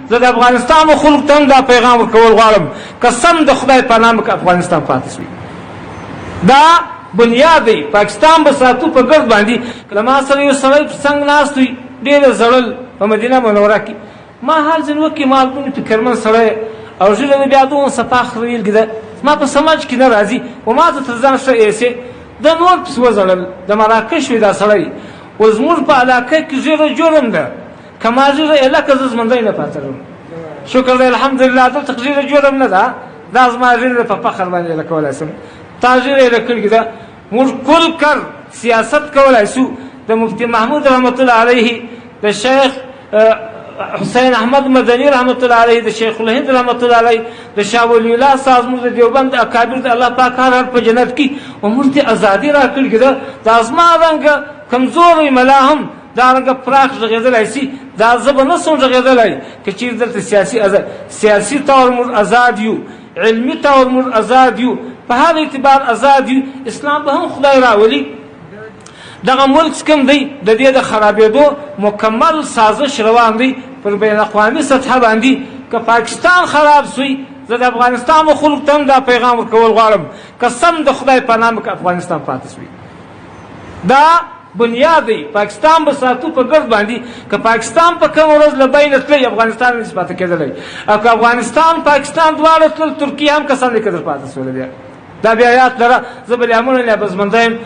زه د افغانستان خلکو ته دا پیغام ورکول غواړم، قسم د خدای په نام کې افغانستان پاتې شي. دا بنیاد دی. پاکستان به ساتو په ګرد باندې. کله ما سره یو سړی څنګه ناست وي ډېر زړل په مدینه منوره کې، ما حال ځین وکړي ما دونه فکرمن سړی او ژبه مې بیا دومره صفا خریلګې ده ما په سمج کې نه راځي و ما ته تر ځان ښه ایسې د نور پسې وځړل. د مراکش وي دا سړی و زموږ په علاقه کې ژیره جرم ده که ما ژیره ایله که زه ژمندی نه پاتېږم. شکر دی الحمدلله دلته ژیره جرم نه ده، دا زما ژیره په فخر باندې ایله کولی شم. تا ژیره ایله کړې ده. موږ کل کر سیاست کولی شو. د مفتي محمود رحمت الله علیه، د شیخ حسین احمد مدنی رحمت الله علیه، د شیخ الهند رحمت الله علیه، د شاه ولی الله صاحب زموږ د دیوبند اکابر د الله پاک هر په جنت کې او موږ ته ازادي راکړې ده. دا زما رنګه کمزورې ملا هم دا رنګه پراخ غږېدلی شي، دا زه به نه شم غږېدلی که چېرې دلته سیاسي طور موږ ازاد یو، علمي طور موږ ازاد یو، په هر اعتبار ازاد یو. اسلام به هم خدای راولي. دغه ملک کوم دی د دې د خرابېدو مکمل سازش روان دی پر بین الاقوامي سطحه باندې. که پاکستان خراب شوی زه د افغانستان خلکو ته دا پیغام ورکول غواړم، قسم د خدای په نام کې افغانستان پاتې شوی. دا بنیاد دی. پاکستان به ساتو په ګرد باندې. که پاکستان په کوم ورځ له بینه تللی افغانستان نشي پاتې کېدلی، او که افغانستان پاکستان دواړه تلل ترکیه هم قسم دی که در پاتې شولی بیا. دا بیا یاد لره. زه به لیامونه لا به ژمنده یم.